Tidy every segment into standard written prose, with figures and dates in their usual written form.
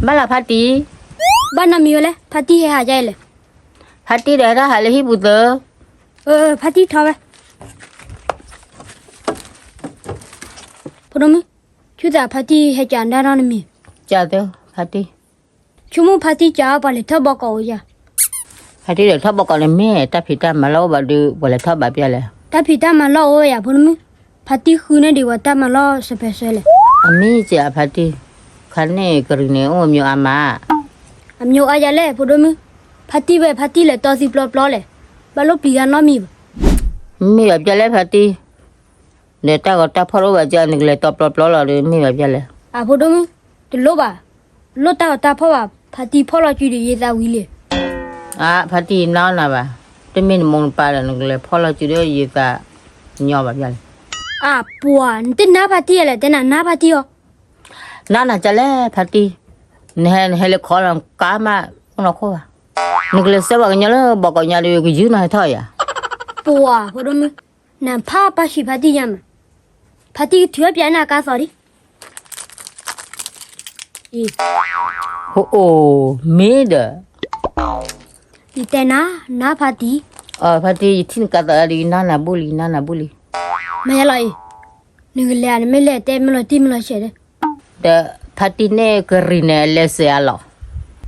มาละพัดตีบ้านน้ำมีเลยพัดที่หาใจเลยพัดตีเดี๋ยวถ้าหาเลยฮิบุตรพัดที่ทอไปพอดมั้ยชุดแต่พัดที่ให้จานได้ร้านมีจ้าเด้อพัดตีชั่วโมงพัดที่จ้าไปเลยถ้าบอกเอาอย่าพัดตีเดี๋ยวถ้าบอกกันเลยแม่ถ้าผิดตามมาเล่าแบบดูบ่เลยถ้าแบบยังเลยถ้าผิดตามมาเล่าอย่าพอดมั้ยพัดที่คืนนี้ดีกว่าตามมาเล่าสเปเชียลเลยอามีจ้าพัดตีคันนี้กรีเนโอมีอามามีอะไรเลยพอดมั้ยพัดที่ไปพัดที่เลยตัวสิบล้อเลยบาลูปีกันน้อมีแบบยังเลยพัดตีเดี๋ยวถ้าก็ถ้าพอรู้ว่าจะนึกเลยตัวปลอเลยมีแบบยังเลยพอดมั้ยตัวโลบ่าโลตาก็ตาเพราะว่าพัดที่พอเราจุดยี่ตาวิเลยพัดตีน้าวนะบ่าแต่ไม่มองไปแล้วนึกเลยพอเราจุดยี่ตาเนาะแบบยังปัวนี่น้าพัดที่อะไรแต่น้าพัดที่น้าน่ะจะเลยพัดตีเนี่ยเลยขอลองกามาเราขอว่านึกเลยเสียว่ากันเลยบอกกันเลยก็ยืนให้ถอยปัวพอดมั้ยน้ำผ้าป้าชีพัดที่ยังพัดที่ถือเปียน่ากาสอดิโอ้มีเด้อดิแต่น้าพัดที่พัดที่ทิ้งกันอะไรน้าบุลีไม่อะไรนึกเลยไม่เลยแต่ไม่เลยที่ไม่เลยเฉยเลยเด้อพัดที่เนี่ยกรีเนเลเสียหรอ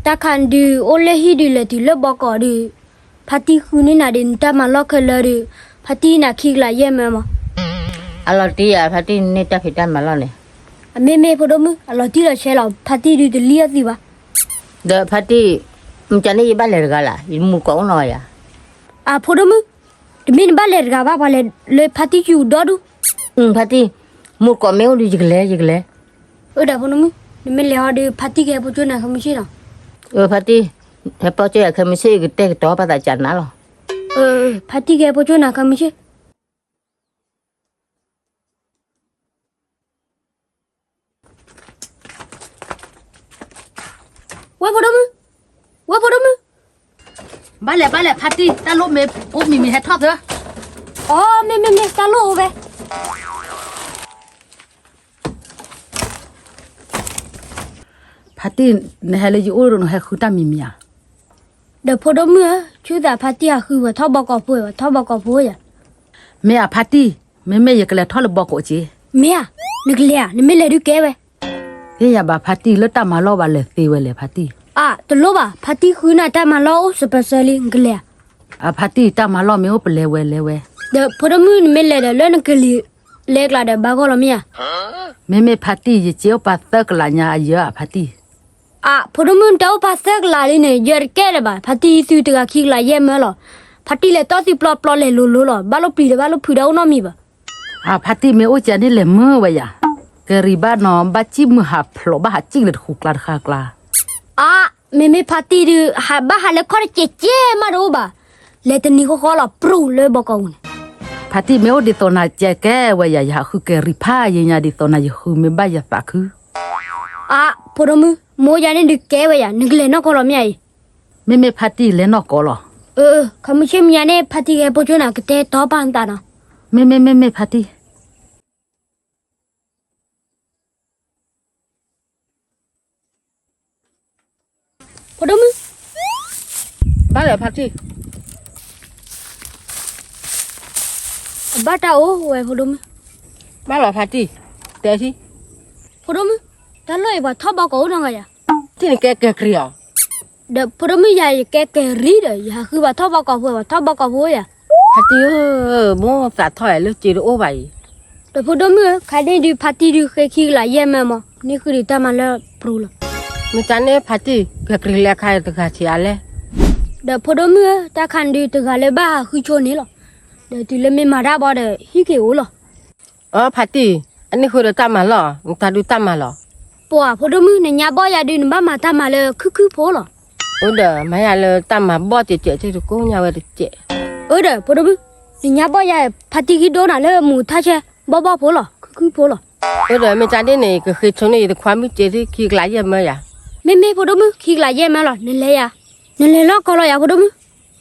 ตาคันดูโอเลฮีดูเลยที่เลิกบอกอดูพัดที่คืนนี้น่ะดินตามาล็อกเลยดูพัดที่น่ะคิดละเยี่ยมมั้ยอะไรที่พัดที่เนี่ยจะผิดตามมาแล้วเนี่ยไม่พอดมั้ยอะไรที่เราใช้เราพัดที่ดูจะเลี้ยสิวะเด้อพัดที่มันจะนี่บ้านเลยกันล่ะยิ่งมุกเอาหน่อยพอดมั้ยมีบ้านเลยกันบ้านเลยพัดที่อยู่ดอดูพัดที่มุกเอาไม่เอาดูจิกเลยเด้อพอดมั้ยไม่เลยเอาดูพัดที่แกพูดจนน่ะเขาไม่ใช่หรอพัดที่เฮ้ยพอเจอเขาไม่ใช่ก็เตะตัวปัตตาจันน่ะหรอพัดที่แกพูดจนน่ะเขาไม่ใช่ว่าพอดมั้ยบ้านเลยพัดที่ตาลูกเมย์ปุ๊บมีให้ทอดเถอะไม่ตาลูกไปพัดที่ในเฮลิจูโร่ให้คุณตามีเมียเดี๋ยวพอดมั้ยชุดแต่พัดที่คือว่าทอบอกกับพูดเมียพัดที่ไม่อยากเลยทอดบอกกับจีเมียนึกเลยนี่ไม่เลยดูแกไปเฮียบ้าพัดที่แล้วตามาล้อบ้านเลยตีไว้เลยพัดที่ตัวโลบ่าพัดที่คืนน่ะตามาล้อสเปเชียลกเลยพัดที่ตามาล้อไม่โอเปเลยเว้เดี๋ยวพอดมั้ยไม่เลยเดี๋ยวเล่นกะลีเล็กละเดี๋ยวบ้าก็ละเมียไม่พัดที่จะเจียวปัสเตอร์กลาญาเยอะพัดที่พอดมั้ยเต้าปัสเตอร์กลาลีเนี่ยเยอะแก่เลยบ่าพัดที่สุดก็คิดละเยี่ยมหรอพัดที่เลยต่อสิปลอเลยลุหรอบ้าลูปีเดี๋ยวบ้าลูปีเดี๋ยวน้อมีบ่พัดที่ไม่โอจะนี่เลยมือไว้ยากรีบ้านน้องบ้าจิ้มมือหับพลบ้าหัดจิ้งเลยถูกกลาคากลาไม่พัดที่ดูบ้าหัดเลยข้อเจ๊มาดูบ่าเลยตอนนี้เขาขอละปรุเลยบอกเอาพัดที่ไม่โอดิโตนาเจ๊แก่ไว้ยาคือกรีผ้ายังยาดิโตนาอยู่คือไม่บ้ายาปากคือพอดมั้ยโมยานี่ดึกแกไว้นึกเลยนอกก็ละเมียไม่พัดที่เลยนอกก็หรอเขาไม่ใช่เมียเนี่ยพัดที่แกพูดจนน่ะก็เตะต่อปานตานะไม่พัดที่พอดมั้ยบ้านเลยพัดที่บ้าตาโอ้เว้ยพอดมั้ยบ้านเลยพัดที่เดี๋ยวที่พอดมั้ยตาเลยว่าทอบก็นั่งไงที่นี่แกกรีอ่ะเดี๋ยวพอดมั้ยยายแกรีเด้ยาคือว่าทอบก็พูดพัดที่โมสัตว์ถอยแล้วจีโอไว้เดี๋ยวพอดมั้ยใครได้ดูพัดที่ดูเคยคิดละเยี่ยมมั้ยนี่คือดิตามันแล้วปรุละมิจฉาเนี่ยพัดที่กรีเล็กใครตัวขาเชียร์เลยเดี๋ยวพอดมั้ยตาคันดูตัวขาเลยบ้าคือชนนี่หรอเดี๋ยวที่เลยไม่มาได้บ่เด้ฮิเกโอหรอพัดที่อันนี้คือตามาหรอตาดูตามาหรอปัวพอดมั้ยเนี่ยบ่อยาดูบ้ามาตามาเลยคือพอหรอเด้อไม่อยากเลยตามาบ่เจ๊ที่กูเนี่ยว่าเจ๊เด้อพอดมั้ยเนี่ยบ่อยาพัดที่กี่โดนเลยหมูท่าเช่บ่พอหรอคือพอหรอเด้อไม่จานเนี่ยก็คือช่วงนี้ความมีเจ๊ที่ขี้หลายยังมั้ยไม่พอดมั้ยขี้หลายยังมั้ยหรอนี่เลยลอกก็รอยาพอดมั้ย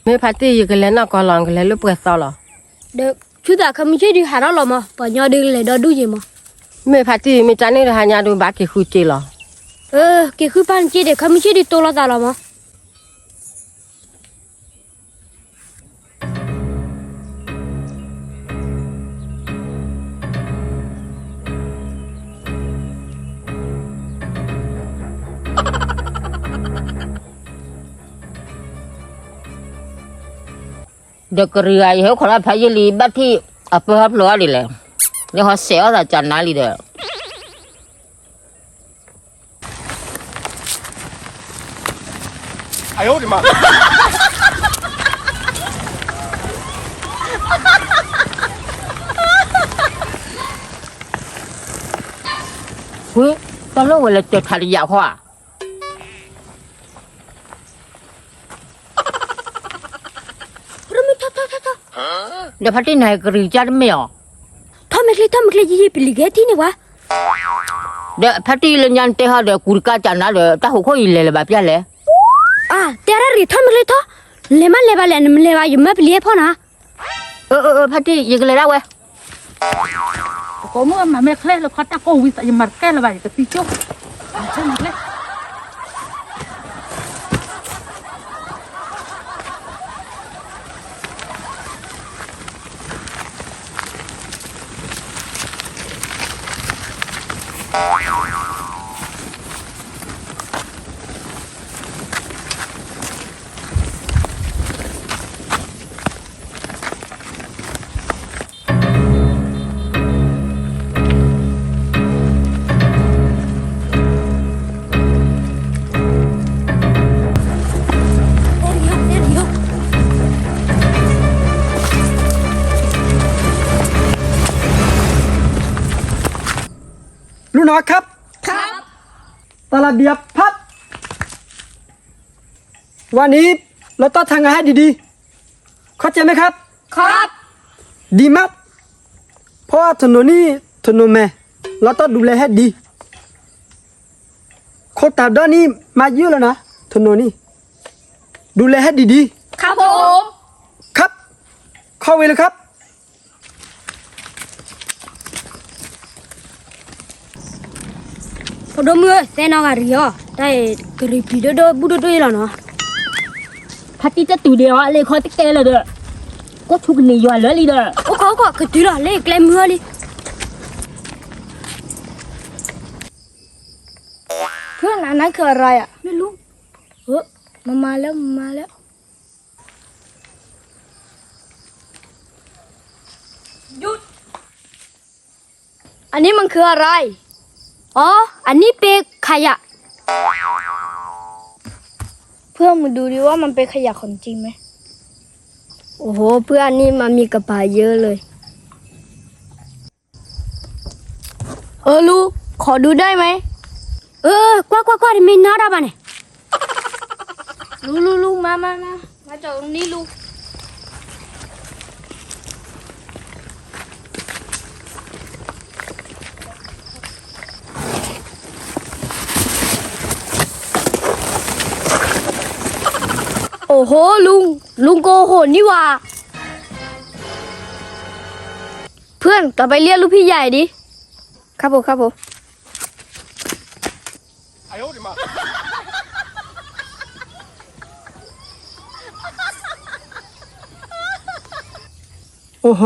ไม่พัดที่อยู่กันแล้วนอกก็ลองกันแล้วลูกเปิดซอหรอเด้อชุดอะเขาไม่ใช่ดูหาเราหรอมั้ยปะยอดึงเลยดอดูจิมั้ยไม่พัดที่ไม่จานเนี่ยหายาดูบักกี่คู่เจ๊หรอ เกี่ยวกับปันจีเด็กเขาไม่ใช่ดิตัวละตาละมั้งเด็กเรียเหรอคนละพายลีบัดที่อัปเปอร์พลัวดิเลยเนี่ยเขาเสียแต่จันนาลีเด้อ哎呦我的妈！喂，当然为了对他的演化。เดี๋ยวพัดที่ไหนกรีจัดไม่ออกทำไมเลยยี่ปีเกที่นี่วะเดี๋ยวพัดที่เล่นยันเตะหาเดี๋ยวกุลกาจันนะเดี๋ยวตาหัวเขาอีเล่เลยแบบนี้เลยเดี๋ยวรีทำไมเลยท่อเลมันเลบาเลนมันเลบาอยู่ไม่ปีเพ่อนะพัดที่ยังเลยได้เว้ยก็เมื่อมาไม่เคลื่อนแล้วเขาตะโกนวิสัยมาแก้ระบายกับพี่โจ้ใช่ไหมเลยลูกน้อยครับตลาดเบียบพัดวันนี้เราต้องทำงานให้ดีๆเข้าใจไหมครับครับดีมากเพราะว่าถนนนี้ถนนแม่เราต้องดูแลให้ดีคนตาด้านนี้มาเยอะแล้วนะถนนนี้ดูแลให้ดีๆครับผมครับเข้าเวรเลยครับพอดมือเส้นอะไรอ่ะได้กรีปีเด้อบุดด้วยแล้วเนาะพัดที่จะตูเดียวอะเลยคอยตะเกเลยเด้อก็ชุกนี่อยู่เลยลีเด้อโอ้เขาก็กระตือเลยเกลมเมื่อเลยเพื่อนอันนั้นคืออะไรอ่ะไม่รู้มาแล้วหยุดอันนี้มันคืออะไรอันนี้เป็นขยะเพื่อนมาดูดิว่ามันเป็นขยะของจริงไหมโอ้โหเพื่อนนี่มันมีกระป๋าเยอะเลยลูกขอดูได้ไหมกว่าดิมีน่ารักบ้าเนี่ยลูกมาจอดตรงนี้ลูกโอ้โหลุงโกหกนี่ว่าเพื่อนกลับไปเรียกลูกพี่ใหญ่ดิครับผมโอ้โห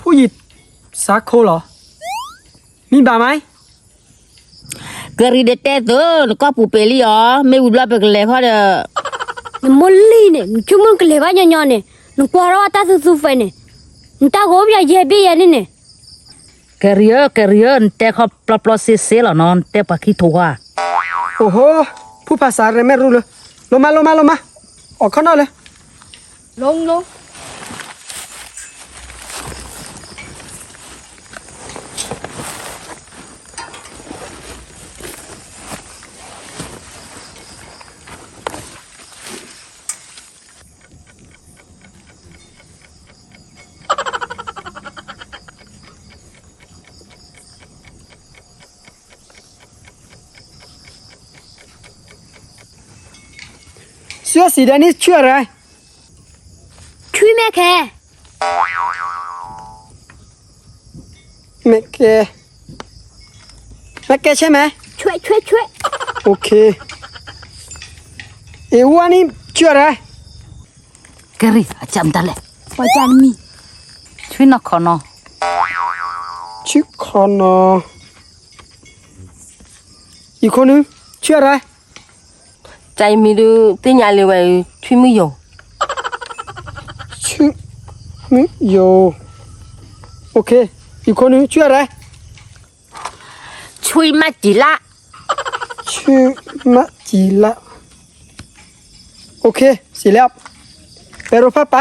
ผู้หญิงสักคนเหรอมีบ้าไหมกรีเดเตอร์ก็ปูเปลี่ยไม่อุดละไปกันเลยเพราะเด้อมอลลี่เนี่ยชุ่มกันเลยว่าญาเนี่ยนึกว่าเราตาสุไฟเนี่ยนึกตาโกบยาเย็บยันเนี่ยแกเรียแต่เขาปลอเสียแล้วนอนแต่ปากขี้ทัวโอ้โหผู้ภาษาอะไรไม่รู้เลยลงมาออกข้างนอกเลยลงเสื้อสีแดงนี่ชื่ออะไรช่วยแม่แค่แม่แก แม่แกใช่ไหม ช่วย โอเคเอวัวนี่ชื่ออะไร กะรีจำได้แหละ ปอจานมี ช่วยนักขอนอ ชื่อคอนออีกคนนึงชื่ออะไร ใจมีดูที่ยาเลยไว้ช่วยไม่อยู่ ชื่อมิโยโอเคอีกคนนึงชื่ออะไร ช่วยมาจีละ ชื่อมะจีละโอเคเสร็จแล้วไปโรงพักไป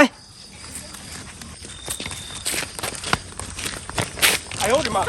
哎呦我的妈！